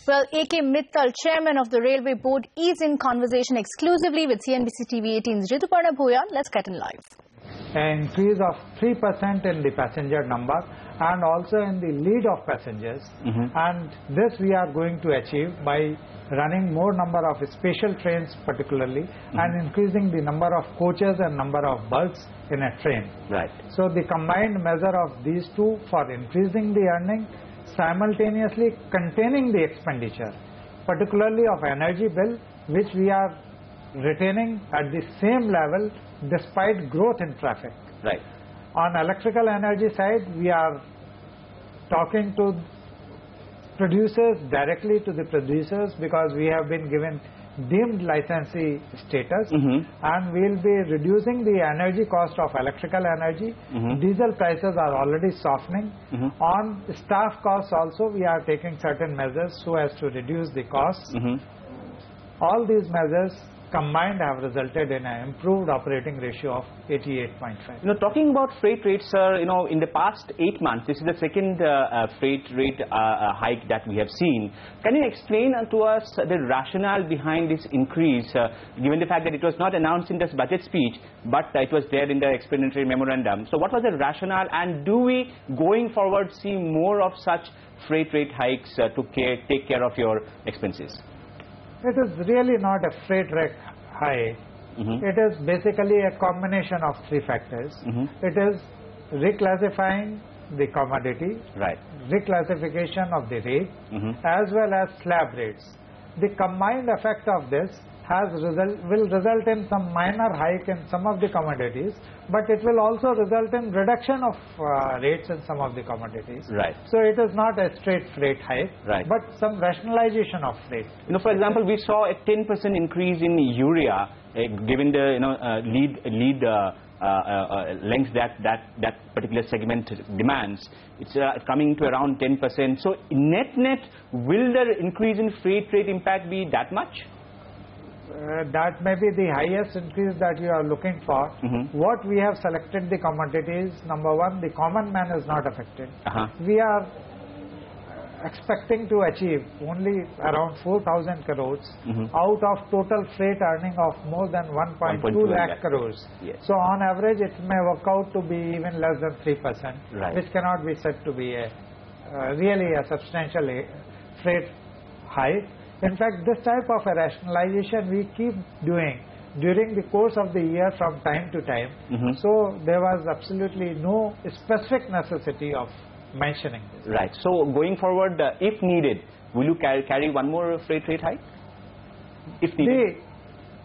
Well, AK Mittal, chairman of the Railway Board, is in conversation exclusively with CNBC-TV18's Rituparna Bhuyan. Let's get in live. An increase of 3% in the passenger number and also in the lead of passengers. And this we are going to achieve by running more number of special trains particularly and increasing the number of coaches and number of berths in a train. Right. So the combined measure of these two for increasing the earning, simultaneously containing the expenditure, particularly of energy bill, which we are retaining at the same level despite growth in traffic. Right. On electrical energy side, we are talking to producers, directly to the producers, because we have been given deemed licensee status, and we will be reducing the energy cost of electrical energy. Diesel prices are already softening. On staff costs also, we are taking certain measures so as to reduce the costs. All these measures combined have resulted in an improved operating ratio of 88.5. Talking about freight rates, sir, in the past 8 months, this is the second freight rate hike that we have seen. Can you explain to us the rationale behind this increase, given the fact that it was not announced in this budget speech, but it was there in the explanatory memorandum? So what was the rationale, and do we, going forward, see more of such freight rate hikes to take care of your expenses? It is really not a freight rate hike. It is basically a combination of three factors. It is reclassifying the commodity, reclassification of the rate, as well as slab rates. The combined effect of this will result in some minor hike in some of the commodities, but it will also result in reduction of rates in some of the commodities. So it is not a straight freight hike, but some rationalization of freight. For example, we saw a 10% increase in urea, given the lead length that particular segment demands. It's coming to around 10%. So net, will the increase in freight rate impact be that much? That may be the highest increase that you are looking for. What we have selected the commodities, number one, the common man is not affected. We are expecting to achieve only around 4,000 crores out of total freight earning of more than 1.2 lakh crores. So on average it may work out to be even less than 3%, which cannot be said to be really a substantial freight hike. In fact, this type of a rationalization we keep doing during the course of the year from time to time. So there was absolutely no specific necessity of mentioning this. So going forward, if needed, will you carry one more freight rate hike? If needed.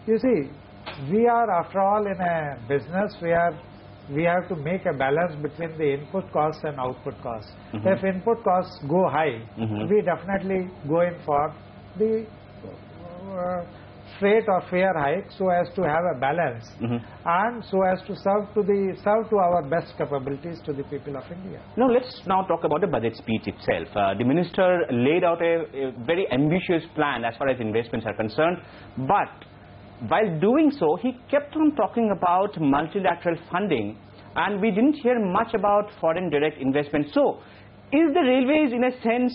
You see, we are after all in a business where we have to make a balance between the input costs and output costs. If input costs go high, we definitely go in for the freight or fare hike so as to have a balance and so as to serve to our best capabilities to the people of India. Now let's talk about the budget speech itself. The minister laid out a very ambitious plan as far as investments are concerned, but while doing so, he kept on talking about multilateral funding, and we didn't hear much about foreign direct investment. So is the railways, in a sense,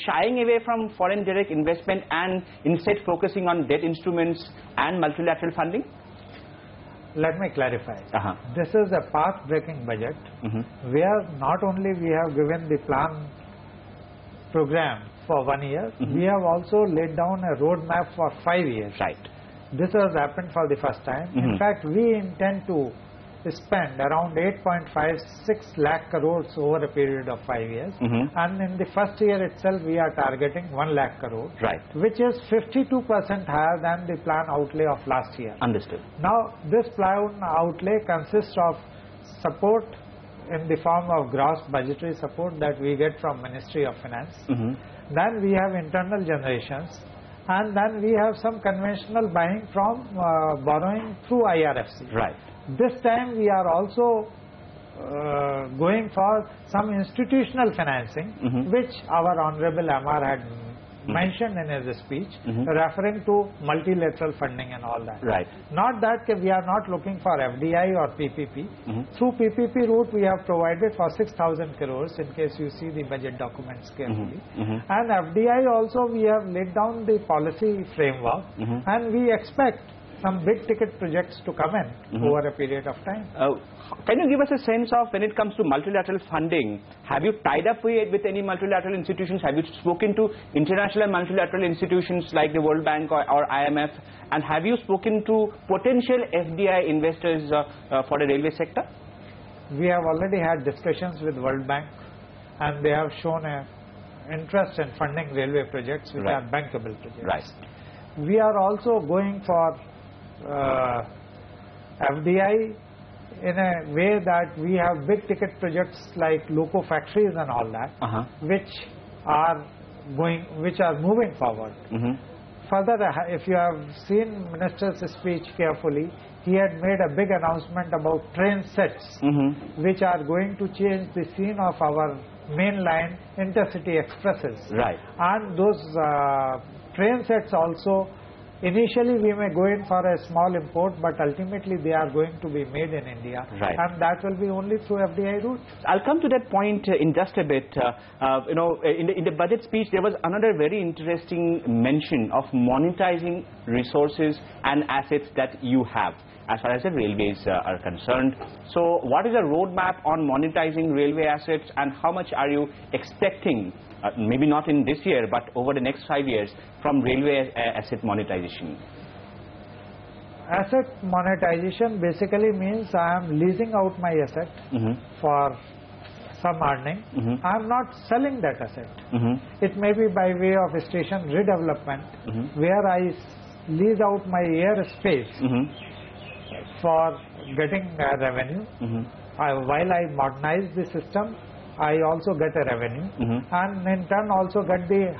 shying away from foreign direct investment and instead focusing on debt instruments and multilateral funding? Let me clarify. This is a path-breaking budget where not only we have given the plan program for 1 year, we have also laid down a roadmap for 5 years. This has happened for the first time. In fact, we intend to spend around 8.56 lakh crores over a period of 5 years, and in the first year itself we are targeting 1 lakh crore, which is 52% higher than the plan outlay of last year. Understood. Now this plan outlay consists of support in the form of gross budgetary support that we get from Ministry of Finance, then we have internal generations, and then we have some conventional buying from borrowing through IRFC. This time we are also going for some institutional financing, which our Honorable MR had mentioned in his speech, referring to multilateral funding and all that. Right. Not that we are not looking for FDI or PPP. Through PPP route, we have provided for 6,000 crores in case you see the budget documents carefully. And FDI also, we have laid down the policy framework, and we expect some big ticket projects to come in over a period of time. Can you give us a sense of, when it comes to multilateral funding, have you tied up with any multilateral institutions? Have you spoken to international and multilateral institutions like the World Bank or IMF? And have you spoken to potential FDI investors for the railway sector? We have already had discussions with World Bank, and they have shown an interest in funding railway projects which are bankable projects. Right. We are also going for FDI in a way that we have big ticket projects like loco factories and all that, which are moving forward. Further, if you have seen Minister's speech carefully, he had made a big announcement about train sets, which are going to change the scene of our mainline intercity expresses. Right. And those train sets also, initially we may go in for a small import, but ultimately they are going to be made in India. Right. And that will be only through FDI route. I'll come to that point in just a bit. In the budget speech, there was another very interesting mention of monetizing resources and assets that you have as far as the railways are concerned. So what is the roadmap on monetizing railway assets, and how much are you expecting, maybe not in this year, but over the next 5 years, from railway asset monetization? Asset monetization basically means I am leasing out my asset for some earning. I am not selling that asset. It may be by way of station redevelopment, where I lease out my air space for getting revenue. While I modernize the system, I also get a revenue, and in turn also get the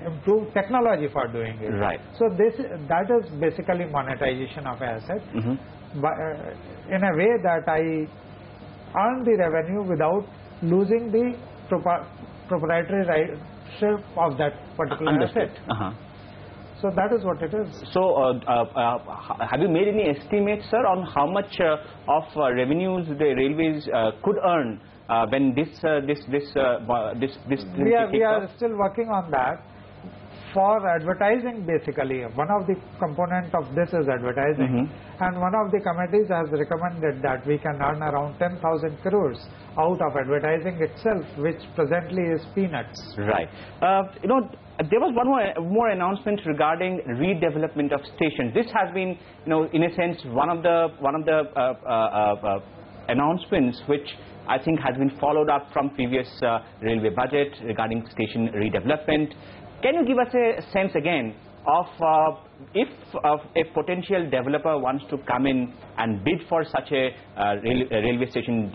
improved technology for doing it. Right. So that is basically monetization of asset, but in a way that I earn the revenue without losing the proprietary right of that particular asset. So that is what it is. So have you made any estimates, sir, on how much of revenues the railways could earn when this we are still working on that. For advertising, basically, one of the component of this is advertising, and one of the committees has recommended that we can earn around 10,000 crores out of advertising itself, which presently is peanuts. Right. There was one more announcement regarding redevelopment of stations. This has been, in a sense, one of the announcements which I think has been followed up from previous railway budget regarding station redevelopment. Can you give us a sense again of if a potential developer wants to come in and bid for such a railway station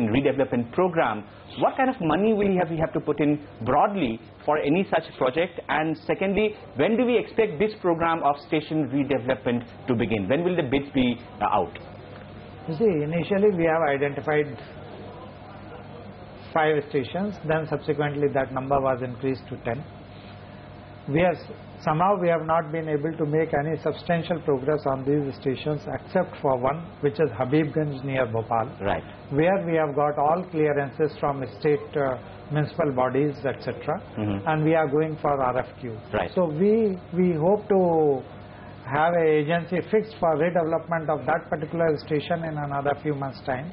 redevelopment program, what kind of money will we have to put in broadly for any such project? And secondly, when do we expect this program of station redevelopment to begin? When will the bids be out? You see, initially we have identified 5 stations, then subsequently that number was increased to 10. Somehow we have not been able to make any substantial progress on these stations except for one, which is Habibganj near Bhopal, right, where we have got all clearances from state municipal bodies, etc. And we are going for RFQ. Right. So we hope to have an agency fixed for redevelopment of that particular station in another few months' time.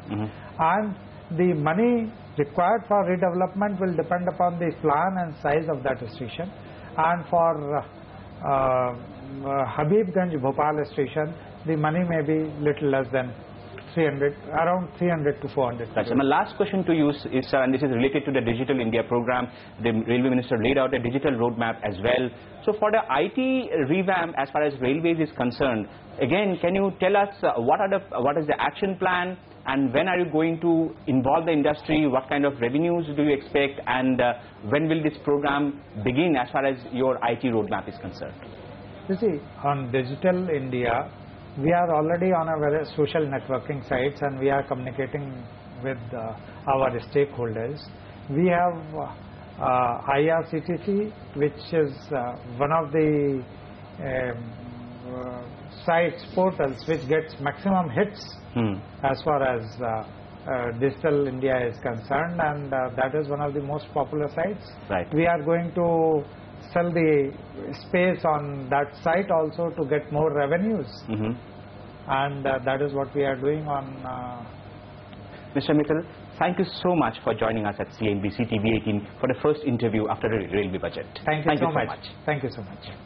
And the money required for redevelopment will depend upon the plan and size of that station. And for Habibganj Bhopal station, the money may be little less than around 300 to 400. Right. So my last question to you is, and this is related to the Digital India program. The Railway Minister laid out a digital roadmap as well. So for the IT revamp, as far as railways is concerned, again, can you tell us what is the action plan, and when are you going to involve the industry? What kind of revenues do you expect, and when will this program begin as far as your IT roadmap is concerned? You see, on Digital India, we are already on a very social networking sites, and we are communicating with our stakeholders. We have IRCTC, which is one of the sites, portals, which gets maximum hits as far as Digital India is concerned, and that is one of the most popular sites. Right. We are going to sell the space on that site also to get more revenues, and that is what we are doing on. Mr. Mittal, thank you so much for joining us at CNBC-TV18 for the first interview after the railway budget. Thank you so much. Thank you so much.